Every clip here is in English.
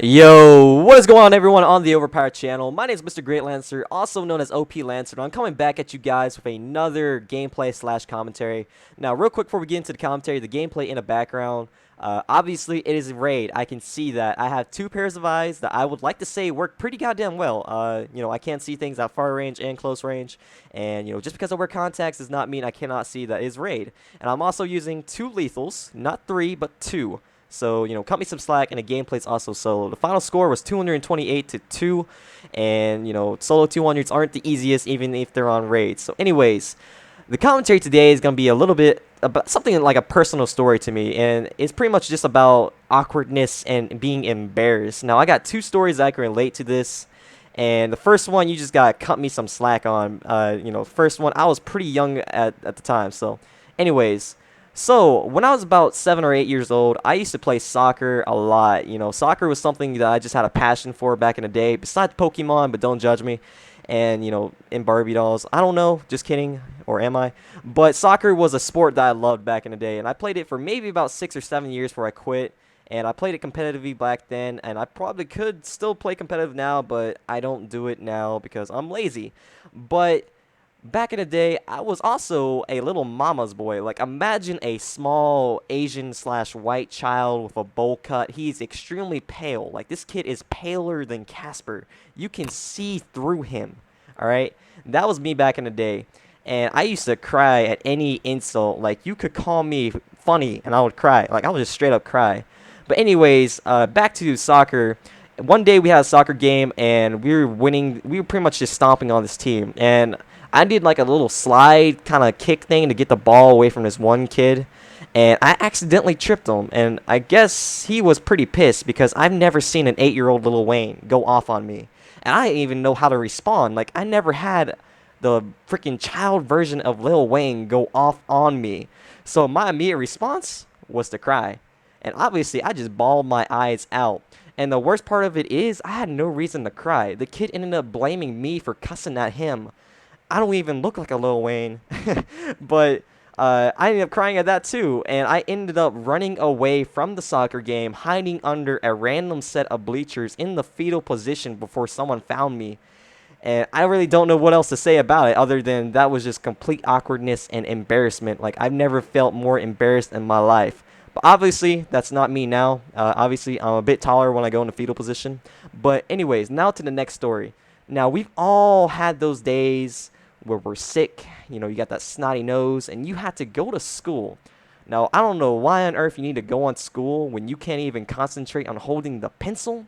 Yo, what is going on, everyone, on the Overpowered channel? My name is Mr. Great Lancer, also known as OP Lancer, and I'm coming back at you guys with another gameplay slash commentary. Now, real quick before we get into the commentary, the gameplay in the background, obviously it is a raid. I can see that. I have two pairs of eyes that I would like to say work pretty goddamn well. I can't see things at far range and close range, and, just because I wear contacts does not mean I cannot see that it is raid. And I'm also using two lethals, not three, but two. So, cut me some slack, and the gameplay's also solo. The final score was 228 to 2, and, solo 200s aren't the easiest, even if they're on raids. So, anyways, the commentary today is going to be a little bit about something like a personal story to me, and it's pretty much just about awkwardness and being embarrassed. Now, I got two stories that I can relate to this, and the first one, you just got to cut me some slack on. First one, I was pretty young at the time, so, anyways. So, when I was about 7 or 8 years old, I used to play soccer a lot. Soccer was something that I just had a passion for back in the day, besides Pokemon, but don't judge me. And, in Barbie dolls. I don't know, just kidding, or am I? But soccer was a sport that I loved back in the day, and I played it for maybe about 6 or 7 years before I quit. And I played it competitively back then, and I probably could still play competitive now, but I don't do it now because I'm lazy. But back in the day, I was also a little mama's boy. Like, imagine a small Asian slash white child with a bowl cut. He's extremely pale. Like, this kid is paler than Casper. You can see through him. Alright? That was me back in the day. And I used to cry at any insult. Like, you could call me funny, and I would cry. Like, I would just straight up cry. But anyways, back to soccer. One day we had a soccer game, and we were winning. We were pretty much just stomping on this team. And I did like a little slide kind of kick thing to get the ball away from this one kid, and I accidentally tripped him, and I guess he was pretty pissed because I've never seen an 8-year-old Lil Wayne go off on me, and I didn't even know how to respond. Like, I never had the freaking child version of Lil Wayne go off on me, so my immediate response was to cry, and obviously I just bawled my eyes out. And the worst part of it is I had no reason to cry. The kid ended up blaming me for cussing at him. I don't even look like a Lil Wayne, but I ended up crying at that too, and I ended up running away from the soccer game, hiding under a random set of bleachers in the fetal position before someone found me. And I really don't know what else to say about it other than that was just complete awkwardness and embarrassment. Like, I've never felt more embarrassed in my life. But obviously, that's not me now. Obviously, I'm a bit taller when I go in the fetal position. But anyways, now to the next story. Now, we've all had those days where we're sick, you got that snotty nose, and you had to go to school. Now, I don't know why on earth you need to go on school when you can't even concentrate on holding the pencil,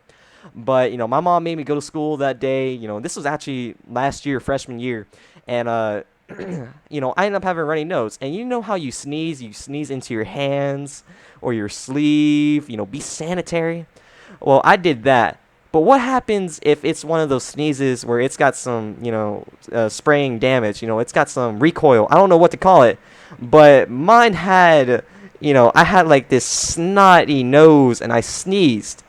but, my mom made me go to school that day. This was actually last year, freshman year, and, I ended up having a runny nose, and you know how you sneeze into your hands or your sleeve, be sanitary. Well, I did that. But what happens if it's one of those sneezes where it's got some, spraying damage? It's got some recoil. I don't know what to call it. But mine had, I had like this snotty nose and I sneezed.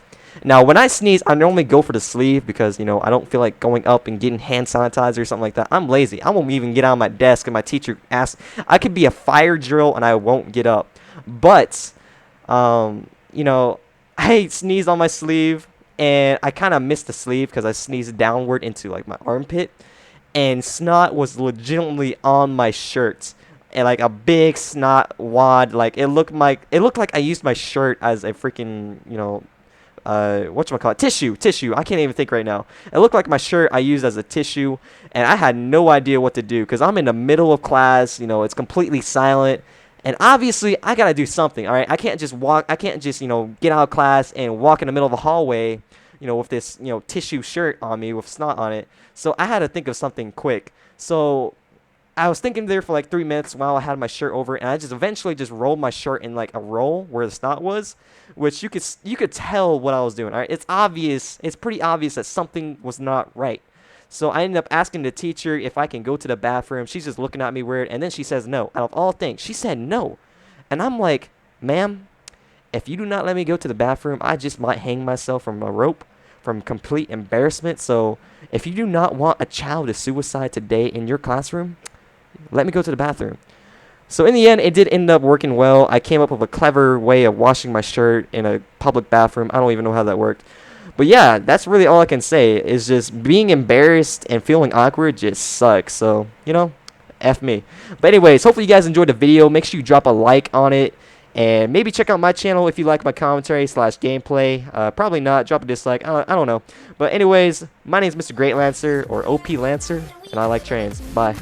Now, when I sneeze, I normally go for the sleeve because, I don't feel like going up and getting hand sanitizer or something like that. I'm lazy. I won't even get out of my desk and my teacher asks. I could be a fire drill and I won't get up. But, I sneezed on my sleeve. And I kind of missed the sleeve because I sneezed downward into like my armpit, and snot was legitimately on my shirt, and like a big snot wad. Like it looked like I used my shirt as a freaking whatchamacallit, tissue. I can't even think right now. It looked like my shirt I used as a tissue, and I had no idea what to do because I'm in the middle of class. It's completely silent. And obviously, I gotta do something, all right? I can't just walk. I can't just, get out of class and walk in the middle of the hallway, with this, tissue shirt on me with snot on it. So I had to think of something quick. So I was thinking there for like 3 minutes while I had my shirt over, and I just eventually just rolled my shirt in like a roll where the snot was, which you could tell what I was doing, all right? It's obvious. It's pretty obvious that something was not right. So I ended up asking the teacher if I can go to the bathroom. She's just looking at me weird, and then she says no. Out of all things, she said no. And I'm like, ma'am, if you do not let me go to the bathroom, I just might hang myself from a rope from complete embarrassment. So if you do not want a child to suicide today in your classroom, let me go to the bathroom. So in the end, it did end up working well. I came up with a clever way of washing my shirt in a public bathroom. I don't even know how that worked. But yeah, that's really all I can say. Is just being embarrassed and feeling awkward just sucks. So, you know, F me. But anyways, hopefully you guys enjoyed the video. Make sure you drop a like on it. And maybe check out my channel if you like my commentary / gameplay. Probably not. Drop a dislike. I don't know. But anyways, my name is Mr. Great Lancer, or OP Lancer, and I like trains. Bye.